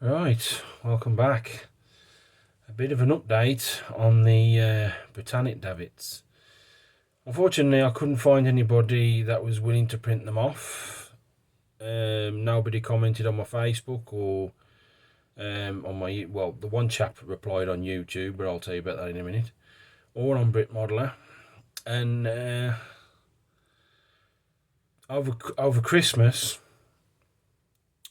Right, welcome back. A bit of an update on the Britannic Davits. Unfortunately, I couldn't find anybody that was willing to print them off. Nobody commented on my Facebook or on my, well, the one chap replied on YouTube, but I'll tell you about that in a minute, or on Brit Modeler. And over Christmas,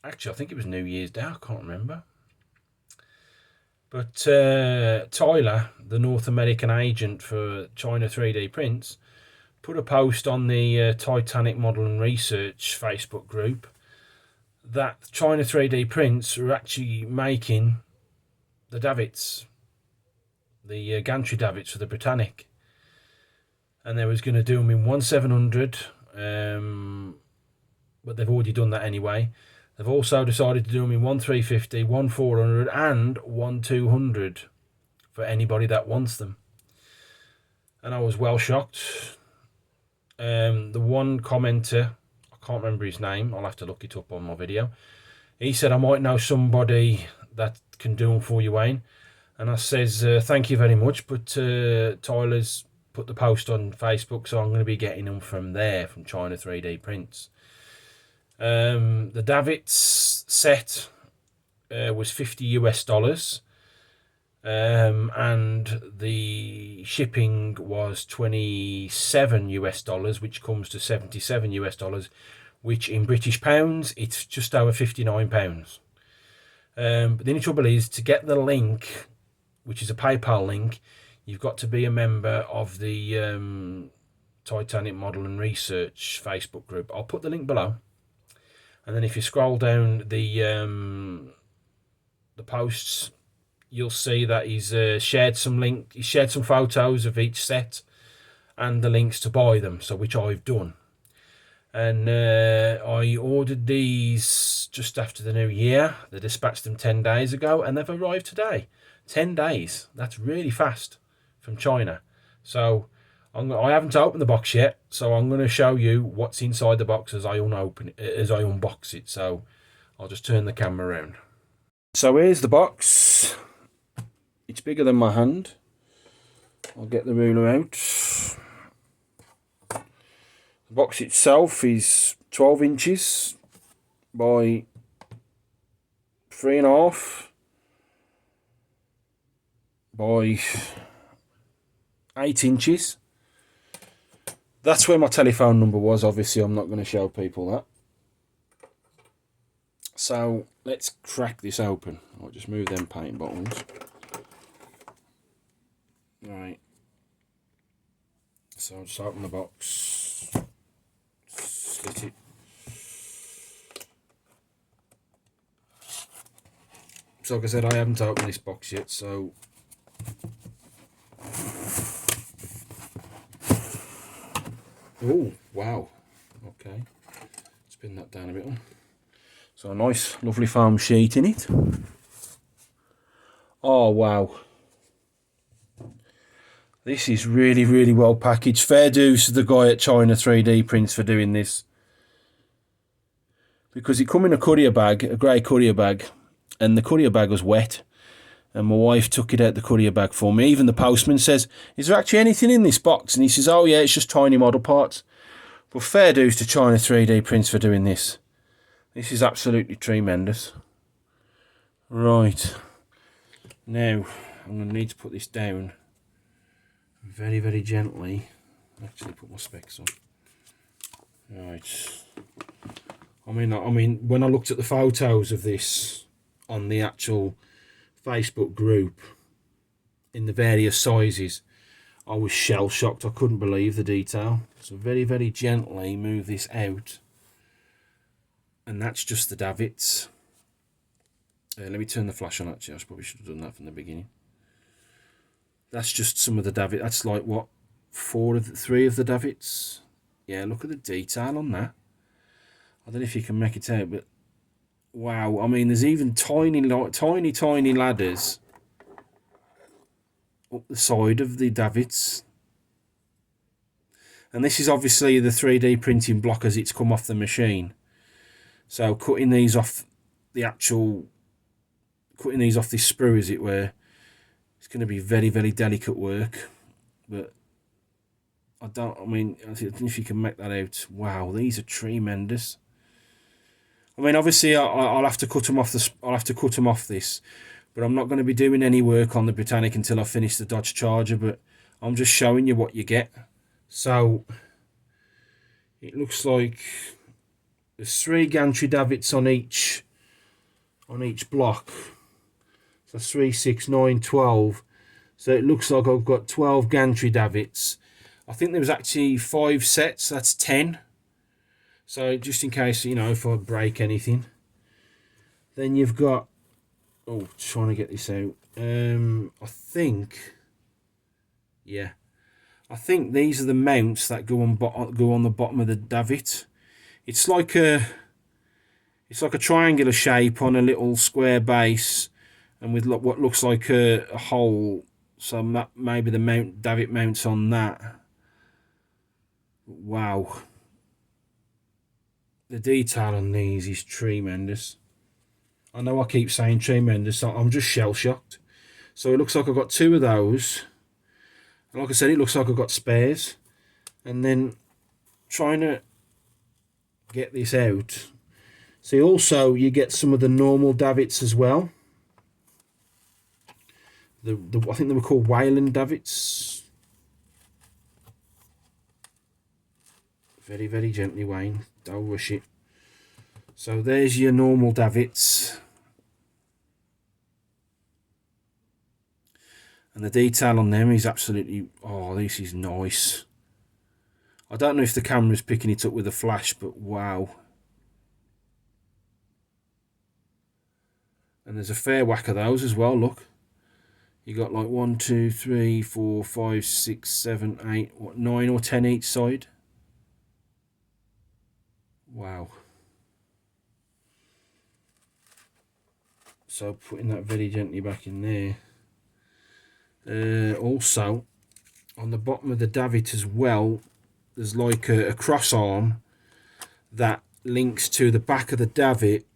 actually I think it was New Year's Day, I can't remember. But Tyler, the North American agent for China 3D Prints, put a post on the Titanic Model and Research Facebook group that China 3D Prints are actually making the davits, the gantry davits for the Britannic. And they was going to do them in 1/700, but they've already done that anyway. They've also decided to do them in 1/350, 1/400 and 1/200 for anybody that wants them. And I was well shocked. The one commenter, I can't remember his name, I'll have to look it up on my video. He said, I might know somebody that can do them for you, Wayne. And I says, thank you very much, but Tyler's put the post on Facebook, so I'm going to be getting them from there, from China 3D Prints. The Davits set was $50 US, and the shipping was $27 US, which comes to $77 US, which in British pounds it's just over £59. But the only trouble is, to get the link, which is a PayPal link, you've got to be a member of the Titanic Model and Research Facebook group. I'll put the link below. And then if you scroll down the posts, you'll see that he's shared some photos of each set and the links to buy them, so which I've done. And I ordered these just after the new year. They dispatched them 10 days ago, and they've arrived today. 10 days. That's really fast from China. So I haven't opened the box yet, so I'm going to show you what's inside the box as I unbox it. So I'll just turn the camera around. So here's the box. It's bigger than my hand. I'll get the ruler out. The box itself is 12 inches by 3.5 by 8 inches. That's where my telephone number was. Obviously, I'm not going to show people that. So let's crack this open. I'll just move them paint bottles. Right. So I'll just open the box. Slit it. So like I said, I haven't opened this box yet, so oh, wow. Okay. Spin that down a bit. So a nice, lovely foam sheet in it. Oh, wow. This is really, really well packaged. Fair dues to the guy at China 3D Prints for doing this. Because it come in a courier bag, a grey courier bag, and the courier bag was wet. And my wife took it out the courier bag for me. Even the postman says, is there actually anything in this box? And he says, oh yeah, it's just tiny model parts. But fair dues to China 3D Prints for doing this. This is absolutely tremendous. Right. Now, I'm going to need to put this down very, very gently. Actually put my specs on. Right. I mean, when I looked at the photos of this on the actual Facebook group in the various sizes, I was shell shocked. I couldn't believe the detail. So very, very gently move this out, and that's just the davits. Let me turn the flash on. Actually, I probably should have done that from the beginning. That's just some of the davits. That's like what, 3 of the davits. Yeah, look at the detail on that. I don't know if you can make it out, but wow. I mean, there's even tiny ladders up the side of the davits. And this is obviously the 3D printing block as it's come off the machine. So cutting these off the actual cutting these off this sprue, is it, where it's going to be very, very delicate work. But I mean, I don't know if you can make that out. Wow, these are tremendous. I mean, obviously, I'll have to cut them off I'll have to cut them off this, but I'm not going to be doing any work on the Britannic until I finish the Dodge Charger. But I'm just showing you what you get. So it looks like there's 3 gantry davits on each block. So 3, 6, 9, 12. So it looks like I've got 12 gantry davits. I think there was actually 5 sets. That's 10. So just in case, you know, if I break anything. Then you've got, oh, trying to get this out. I think, yeah, I think these are the mounts that go on the bottom of the davit. It's like a triangular shape on a little square base, and with what looks like a hole. So maybe the davit mounts on that. Wow. The detail on these is tremendous. I know I keep saying tremendous, so I'm just shell-shocked. So it looks like I've got 2 of those. And like I said, it looks like I've got spares. And then trying to get this out. See, also you get some of the normal davits as well. I think they were called Wayland davits. Very, very gently, Wayne. Don't rush it. So there's your normal davits. And the detail on them is absolutely... Oh, this is nice. I don't know if the camera's picking it up with a flash, but wow. And there's a fair whack of those as well, look. You got like 1, 2, 3, 4, 5, 6, 7, 8, what, 9 or 10 each side. Wow. So putting that very gently back in there. Also, on the bottom of the davit as well, there's like a cross arm that links to the back of the davit,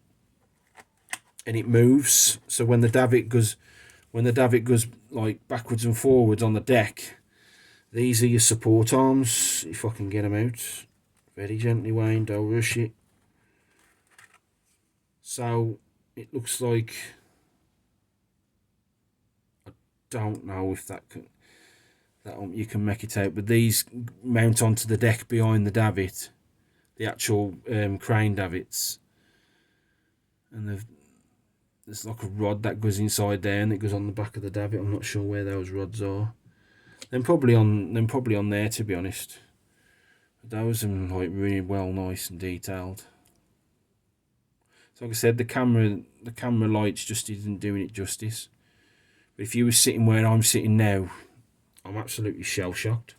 and it moves. So when the davit goes like backwards and forwards on the deck, these are your support arms. If I can get them out. Very gently, Wayne, don't rush it. So it looks like, I don't know if that you can make it out, but these mount onto the deck behind the davit, the actual crane davits, and there's like a rod that goes inside there and it goes on the back of the davit. I'm not sure where those rods are. They're probably on there, to be honest. Those are like really well, nice and detailed. So like I said, the camera lights just isn't doing it justice. But if you were sitting where I'm sitting now, I'm absolutely shell-shocked.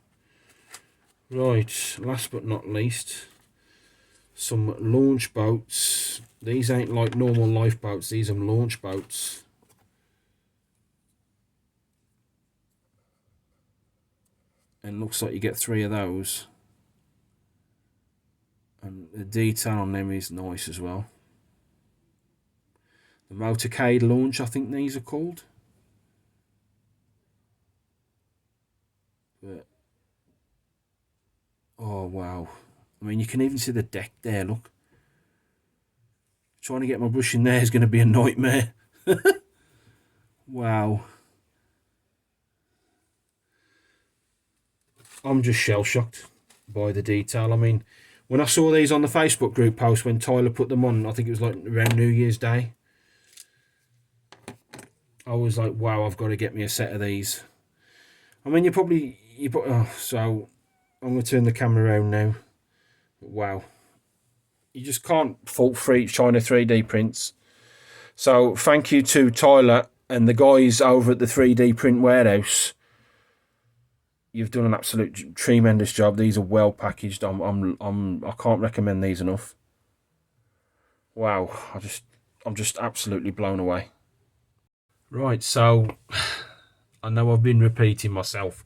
Right, last but not least, some launch boats. These ain't like normal lifeboats, these are launch boats. And looks like you get 3 of those. And the detail on them is nice as well. The motorcade launch, I think these are called. But oh wow. I mean, you can even see the deck there, look. Trying to get my brush in there is going to be a nightmare. Wow. I'm just shell-shocked by the detail. I mean, when I saw these on the Facebook group post when Tyler put them on, I think it was like around New Year's Day, I was like, wow, I've got to get me a set of these. I mean, so I'm going to turn the camera around now. Wow. You just can't fault China 3D prints. So thank you to Tyler and the guys over at the 3D print warehouse. You've done an absolute tremendous job. These are well packaged. I can't recommend these enough. Wow, I'm just absolutely blown away. Right, so I know I've been repeating myself,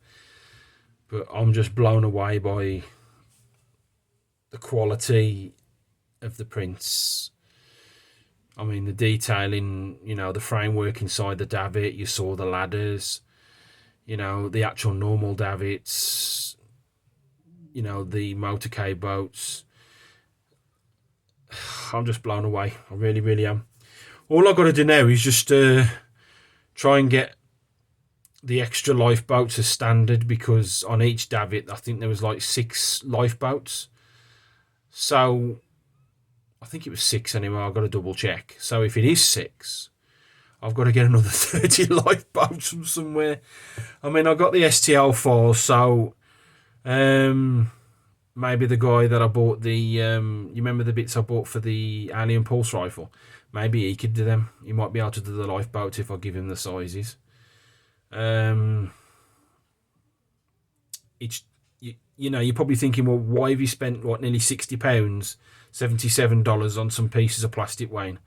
but I'm just blown away by the quality of the prints. I mean, the detailing, you know, the framework inside the davit, you saw the ladders, you know, the actual normal davits, you know, the motorcade boats. I'm just blown away. I really, really am. All I've got to do now is just try and get the extra lifeboats as standard, because on each davit, I think there was like 6 lifeboats. So I think it was 6 anyway. I've got to double check. So if it is 6, I've got to get another 30 lifeboats from somewhere. I mean, I got the STL files, so maybe the guy that I bought the, you remember the bits I bought for the Alien Pulse rifle? Maybe he could do them. He might be able to do the lifeboats if I give him the sizes. It's you know, you're probably thinking, well, why have you spent what, nearly £60, $77 on some pieces of plastic, Wayne?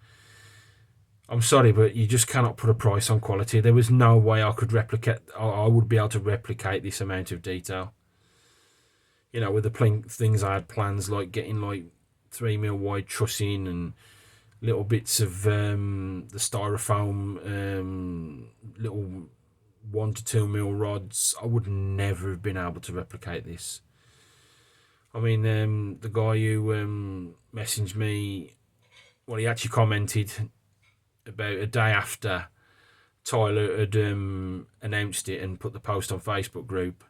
I'm sorry, but you just cannot put a price on quality. There was no way I could replicate. I would be able to replicate this amount of detail. You know, with the things I had plans, like getting like 3mm wide trussing and little bits of the styrofoam, little 1 to 2mm rods. I would never have been able to replicate this. I mean, the guy who messaged me, well, he actually commented about a day after Tyler had announced it and put the post on Facebook group,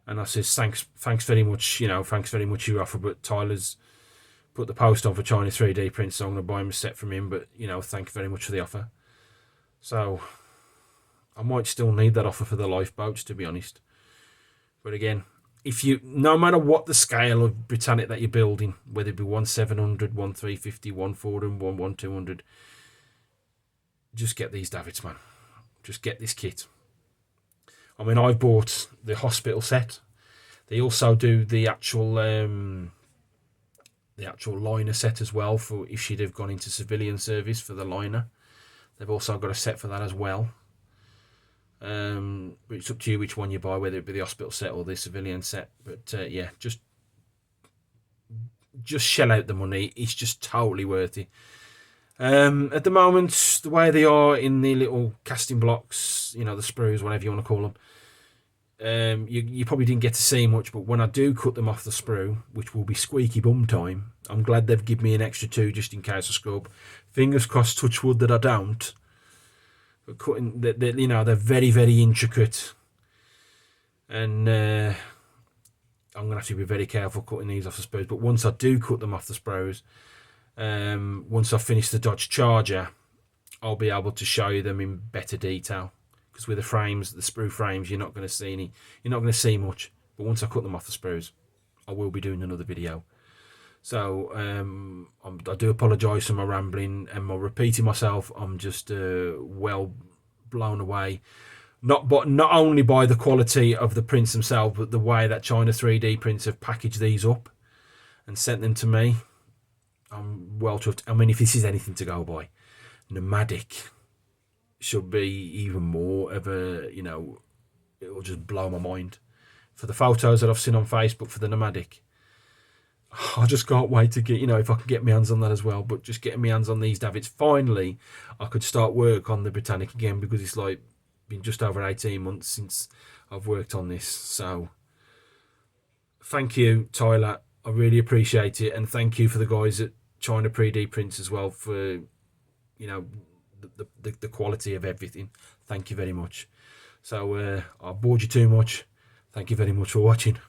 and I says, thanks very much, you know, thanks very much for your offer, but Tyler's put the post on for China 3D prints, so I'm going to buy him a set from him, but, you know, thank you very much for the offer. So I might still need that offer for the lifeboats, to be honest. But again, if you, no matter what the scale of Britannic that you're building, whether it be 1/700, 1/350, 1/400, 1/200, just get these davits, man. Just get this kit. I mean, I've bought the hospital set. They also do the actual liner set as well, for if she'd have gone into civilian service for the liner. They've also got a set for that as well. But it's up to you which one you buy, whether it be the hospital set or the civilian set. But yeah, just shell out the money. It's just totally worth it. At the moment, the way they are in the little casting blocks, you know, the sprues, whatever you want to call them, you probably didn't get to see much, but when I do cut them off the sprue, which will be squeaky bum time, I'm glad they've given me an extra 2 just in case I scrub. Fingers crossed, touch wood, that I don't. But cutting, you know, they're very, very intricate, and I'm gonna have to be very careful cutting these off the sprues. But once I do cut them off the sprues, once I finish the Dodge Charger, I'll be able to show you them in better detail. Because with the frames, the sprue frames, you're not going to see much. But once I cut them off the sprues, I will be doing another video. So I do apologise for my rambling and my repeating myself. I'm just well blown away, not only by the quality of the prints themselves, but the way that China 3D prints have packaged these up and sent them to me. I'm well chuffed. I mean, if this is anything to go by, Nomadic should be even more of a, you know, it'll just blow my mind. For the photos that I've seen on Facebook for the Nomadic, I just can't wait to get, you know, if I can get my hands on that as well. But just getting my hands on these davits, finally I could start work on the Britannic again, because it's like been just over 18 months since I've worked on this. So thank you, Tyler, I really appreciate it. And thank you for the guys at China 3D Prints as well for, you know, the quality of everything. Thank you very much. So I bored you too much. Thank you very much for watching.